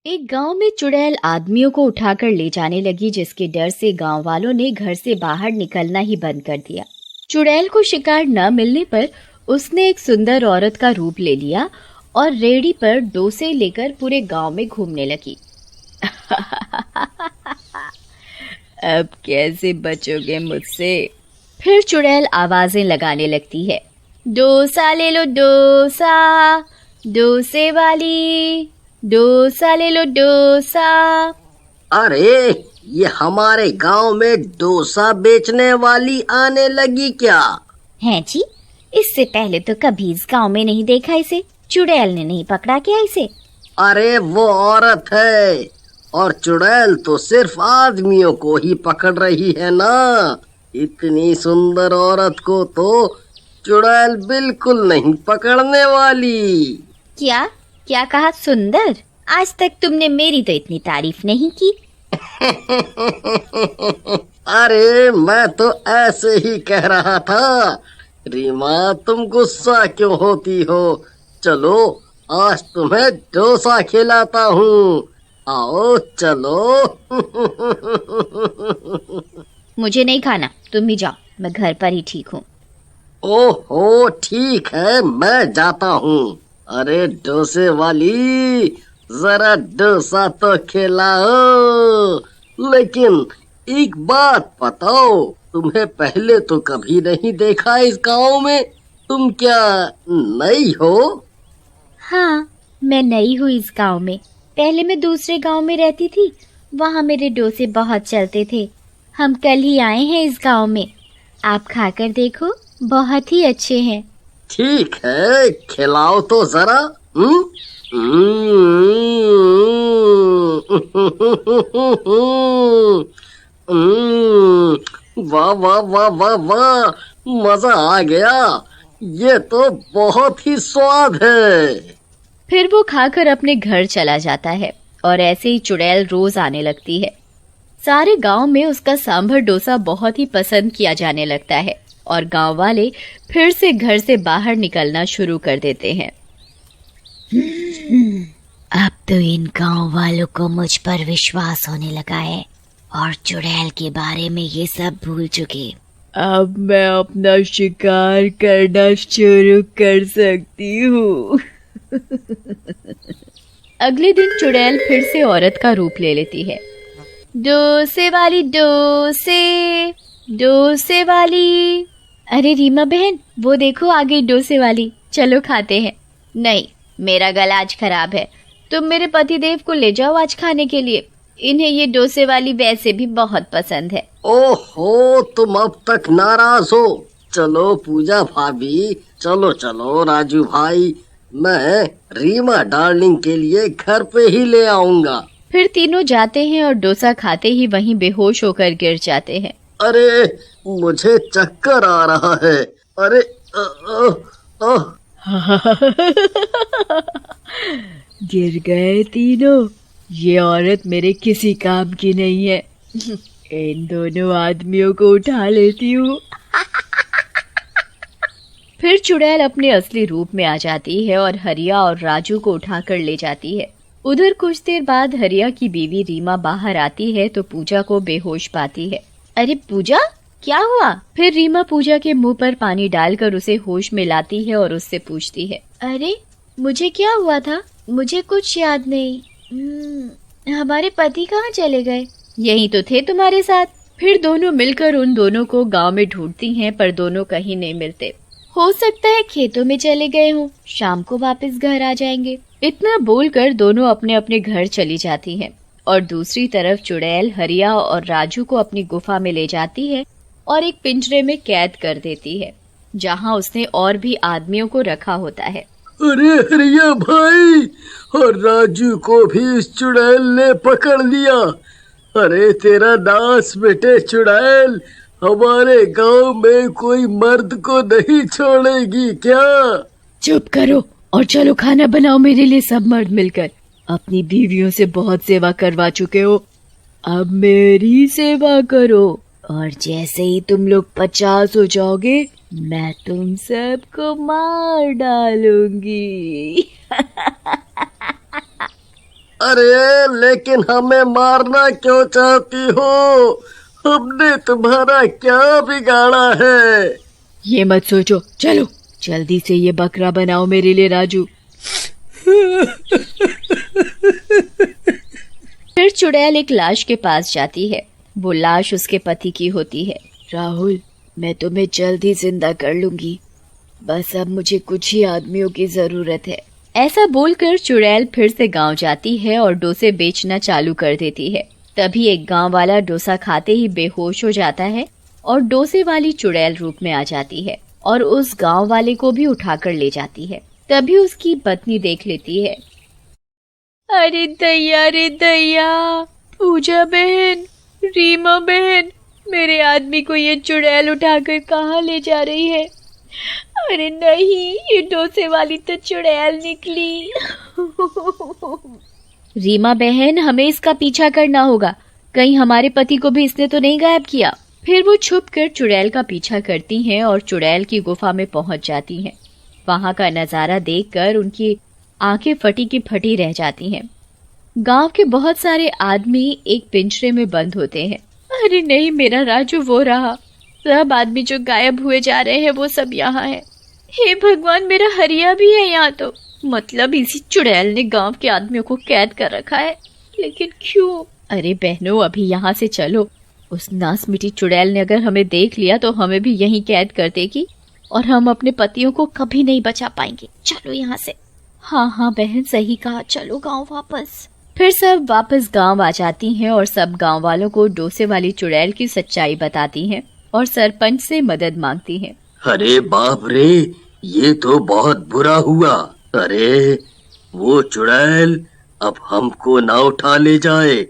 एक गांव में चुड़ैल आदमियों को उठाकर ले जाने लगी, जिसके डर से गांव वालों ने घर से बाहर निकलना ही बंद कर दिया। चुड़ैल को शिकार न मिलने पर उसने एक सुंदर औरत का रूप ले लिया और रेहड़ी पर डोसे लेकर पूरे गांव में घूमने लगी। अब कैसे बचोगे मुझसे? फिर चुड़ैल आवाजें लगाने लगती है। डोसा ले लो डोसा, डोसे वाली, डोसा ले लो डोसा। अरे ये हमारे गांव में डोसा बेचने वाली आने लगी क्या? हैं जी, इससे पहले तो कभी इस गांव में नहीं देखा इसे। चुड़ैल ने नहीं पकड़ा क्या इसे? अरे वो औरत है, और चुड़ैल तो सिर्फ आदमियों को ही पकड़ रही है ना। इतनी सुंदर औरत को तो चुड़ैल बिल्कुल नहीं पकड़ने वाली। क्या क्या कहा? सुंदर? आज तक तुमने मेरी तो इतनी तारीफ नहीं की। अरे मैं तो ऐसे ही कह रहा था। रीमा, तुम गुस्सा क्यों होती हो? चलो आज तुम्हें डोसा खिलाता हूँ, आओ चलो। मुझे नहीं खाना, तुम ही जाओ, मैं घर पर ही ठीक हूँ। ओहो ठीक है, मैं जाता हूँ। अरे डोसे वाली, जरा डोसा तो खिलाओ। लेकिन एक बात बताओ, तुम्हें पहले तो कभी नहीं देखा इस गांव में। तुम क्या नई हो? हाँ, मैं नई हूँ इस गांव में। पहले मैं दूसरे गांव में रहती थी, वहाँ मेरे डोसे बहुत चलते थे। हम कल ही आए हैं इस गांव में, आप खाकर देखो, बहुत ही अच्छे हैं। ठीक है, खिलाओ तो जरा। वाह वाह वाह वाह वाह, मजा आ गया। ये तो बहुत ही स्वाद है। फिर वो खाकर अपने घर चला जाता है और ऐसे ही चुड़ैल रोज आने लगती है। सारे गांव में उसका सांभर डोसा बहुत ही पसंद किया जाने लगता है और गांव वाले फिर से घर से बाहर निकलना शुरू कर देते हैं। अब तो इन गांव वालों को मुझ पर विश्वास होने लगा है और चुड़ैल के बारे में ये सब भूल चुके। अब मैं अपना शिकार करना शुरू कर सकती हूँ। अगले दिन चुड़ैल फिर से औरत का रूप ले लेती है। डोसे वाली डोसे, डोसे वाली। अरे रीमा बहन, वो देखो आ गई डोसे वाली, चलो खाते हैं। नहीं, मेरा गला आज खराब है, तुम मेरे पतिदेव को ले जाओ आज खाने के लिए। इन्हें ये डोसे वाली वैसे भी बहुत पसंद है। ओहो, तुम अब तक नाराज हो? चलो पूजा भाभी, चलो चलो राजू भाई, मैं रीमा डार्लिंग के लिए घर पे ही ले आऊंगा। फिर तीनों जाते हैं और डोसा खाते ही वहीं बेहोश होकर गिर जाते हैं। अरे मुझे चक्कर आ रहा है। अरे गिर गए तीनों। ये औरत मेरे किसी काम की नहीं है। इन दोनों आदमियों को उठा लेती हूँ। फिर चुड़ैल अपने असली रूप में आ जाती है और हरिया और राजू को उठाकर ले जाती है। उधर कुछ देर बाद हरिया की बीवी रीमा बाहर आती है तो पूजा को बेहोश पाती है। अरे पूजा, क्या हुआ? फिर रीमा पूजा के मुंह पर पानी डालकर उसे होश में लाती है और उससे पूछती है, अरे मुझे क्या हुआ था? मुझे कुछ याद नहीं। हमारे पति कहाँ चले गए? यही तो थे तुम्हारे साथ। फिर दोनों मिलकर उन दोनों को गांव में ढूंढती हैं, पर दोनों कहीं नहीं मिलते। हो सकता है खेतों में चले गए हों, शाम को वापस घर आ जाएंगे। इतना बोलकर दोनों अपने अपने घर चली जाती हैं और दूसरी तरफ चुड़ैल हरिया और राजू को अपनी गुफा में ले जाती है और एक पिंजरे में कैद कर देती है, जहां उसने और भी आदमियों को रखा होता है। अरे हरिया भाई, और राजू को भी इस चुड़ैल ने पकड़ लिया। अरे तेरा नाश बेटे चुड़ैल, हमारे गांव में कोई मर्द को नहीं छोड़ेगी क्या? चुप करो और चलो खाना बनाओ मेरे लिए सब मर्द मिलकर। अपनी बीवियों से बहुत सेवा करवा चुके हो, अब मेरी सेवा करो। और जैसे ही तुम लोग 50 हो जाओगे, मैं तुम सबको मार डालूंगी। अरे लेकिन हमें मारना क्यों चाहती हो? हमने तुम्हारा क्या बिगाड़ा है? ये मत सोचो, चलो जल्दी से ये बकरा बनाओ मेरे लिए राजू। फिर चुड़ैल एक लाश के पास जाती है। वो लाश उसके पति की होती है। राहुल, मैं तुम्हें जल्द ही जिंदा कर लूंगी, बस अब मुझे कुछ ही आदमियों की जरूरत है। ऐसा बोलकर चुड़ैल फिर से गांव जाती है और डोसे बेचना चालू कर देती है। तभी एक गांव वाला डोसा खाते ही बेहोश हो जाता है और डोसे वाली चुड़ैल रूप में आ जाती है और उस गांव वाले को भी उठाकर ले जाती है। तभी उसकी पत्नी देख लेती है। अरे दैया रे दैया, पूजा बहन, रीमा बहन, मेरे आदमी को ये चुड़ैल उठाकर कहाँ ले जा रही है? अरे नहीं, ये डोसे वाली तो चुड़ैल निकली। रीमा बहन, हमें इसका पीछा करना होगा, कहीं हमारे पति को भी इसने तो नहीं गायब किया। फिर वो छुपकर चुड़ैल का पीछा करती हैं और चुड़ैल की गुफा में पहुंच जाती हैं। वहां का नजारा देखकर उनकी आंखें फटी की फटी रह जाती हैं। गांव के बहुत सारे आदमी एक पिंजरे में बंद होते हैं। अरे नहीं, मेरा राजू वो रहा। सब आदमी जो गायब हुए जा रहे हैं वो सब यहाँ है। हे भगवान, मेरा हरिया भी है यहाँ तो। मतलब इसी चुड़ैल ने गांव के आदमियों को कैद कर रखा है, लेकिन क्यों? अरे बहनों, अभी यहाँ से चलो। उस नास मिटी चुड़ैल ने अगर हमें देख लिया तो हमें भी यहीं कैद कर देगी और हम अपने पतियों को कभी नहीं बचा पाएंगे। चलो यहाँ से। हाँ हाँ बहन, सही कहा, चलो गांव वापस। फिर सब वापस गांव आ जाती हैं और सब गांव वालों को डोसे वाली चुड़ैल की सच्चाई बताती हैं और सरपंच से मदद मांगती हैं। अरे बाप रे, ये तो बहुत बुरा हुआ। अरे वो चुड़ैल अब हमको ना उठा ले जाए।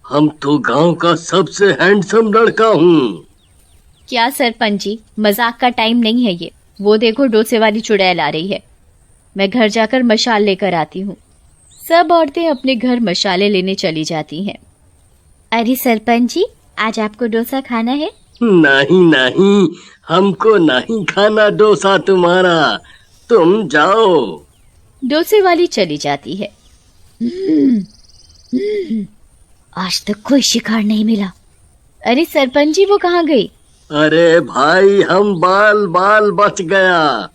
हम तो गांव का सबसे हैंडसम लड़का हूँ। क्या सरपंच जी, मजाक का टाइम नहीं है ये। वो देखो, डोसे वाली चुड़ैल आ रही है। मैं घर जाकर मशाल लेकर आती हूँ। सब औरतें अपने घर मशाले लेने चली जाती हैं। अरे सरपंच जी, आज आपको डोसा खाना है? नहीं नहीं, हमको नहीं खाना डोसा तुम्हारा, तुम जाओ। डोसे वाली चली जाती है। आज तक कोई शिकार नहीं मिला। अरे सरपंच जी, वो कहाँ गई? अरे भाई, हम बाल बाल बच गया।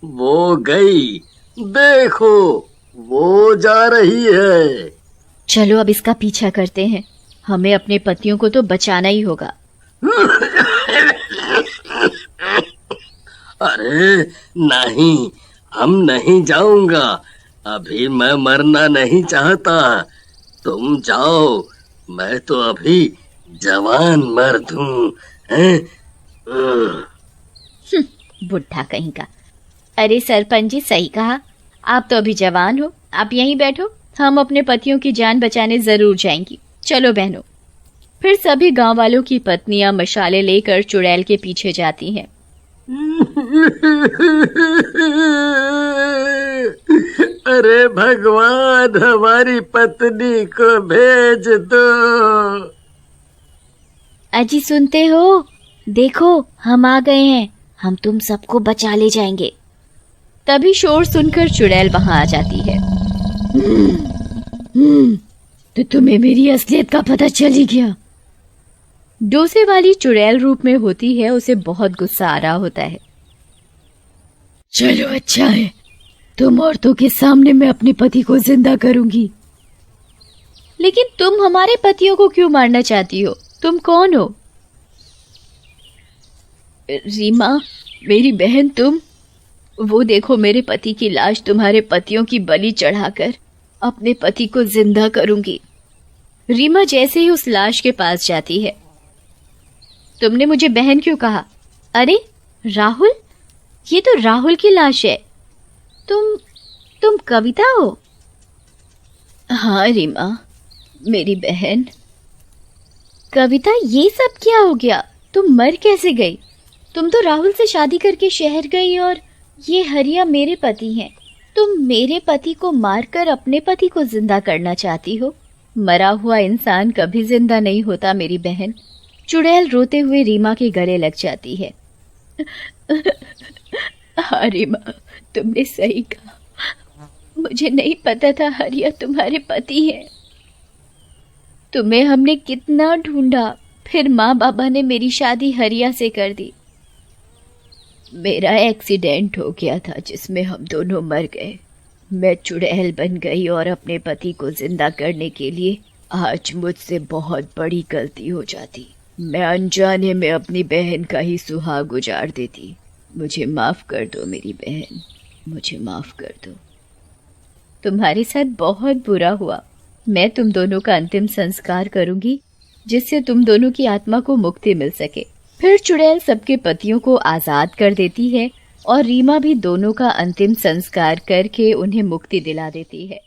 वो गई, देखो वो जा रही है। चलो अब इसका पीछा करते हैं, हमें अपने पतियों को तो बचाना ही होगा। अरे नहीं, हम नहीं जाऊंगा। अभी मैं मरना नहीं चाहता, तुम जाओ। मैं तो अभी जवान मर्द हूँ। बुढ़ा कहीं का। अरे सरपंच जी, सही कहा, आप तो अभी जवान हो। आप यहीं बैठो, हम अपने पतियों की जान बचाने जरूर जाएंगी। चलो बहनों। फिर सभी गांव वालों की पत्नियां मशाले लेकर चुड़ैल के पीछे जाती हैं। अरे भगवान, हमारी पत्नी को भेज दो। अजी सुनते हो? देखो, हम आ गए हैं, हम तुम सबको बचा ले जाएंगे। तभी शोर सुनकर चुड़ैल वहां आ जाती है। तो तुम्हें मेरी असलियत का पता चल ही गया। डोसे वाली चुड़ैल रूप में होती है, उसे बहुत गुस्सा आ रहा होता है। चलो अच्छा है, तुम औरतों के सामने मैं अपने पति को जिंदा करूंगी। लेकिन तुम हमारे पतियों को क्यों मारना चाहती हो? तुम कौन हो? रीमा, मेरी बहन तुम। वो देखो, मेरे पति की लाश तुम्हारे पतियों की बलि चढ़ाकर अपने पति को जिंदा करूंगी। रीमा जैसे ही उस लाश के पास जाती है। तुमने मुझे बहन क्यों कहा? अरे राहुल, ये तो राहुल की लाश है। तुम कविता हो? हाँ रीमा, मेरी बहन कविता। ये सब क्या हो गया? तुम मर कैसे गई? तुम तो राहुल से शादी करके शहर गई और ये हरिया मेरे पति हैं। तुम मेरे पति को मारकर अपने पति को जिंदा करना चाहती हो? मरा हुआ इंसान कभी जिंदा नहीं होता मेरी बहन। चुड़ैल रोते हुए रीमा के गले लग जाती है। हाँ रीमा, तुमने सही कहा। मुझे नहीं पता था हरिया तुम्हारे पति हैं। तुम्हें हमने कितना ढूंढा, फिर माँ बाबा ने मेरी शादी हरिया से कर दी। मेरा एक्सीडेंट हो गया था जिसमें हम दोनों मर गए। मैं चुड़ैल बन गई और अपने पति को जिंदा करने के लिए आज मुझसे बहुत बड़ी गलती हो जाती। मैं अनजाने में अपनी बहन का ही सुहाग उजाड़ देती। मुझे माफ कर दो मेरी बहन, मुझे माफ कर दो। तुम्हारे साथ बहुत बुरा हुआ। मैं तुम दोनों का अंतिम संस्कार करूंगी जिससे तुम दोनों की आत्मा को मुक्ति मिल सके। फिर चुड़ैल सबके पतियों को आजाद कर देती है और रीमा भी दोनों का अंतिम संस्कार करके उन्हें मुक्ति दिला देती है।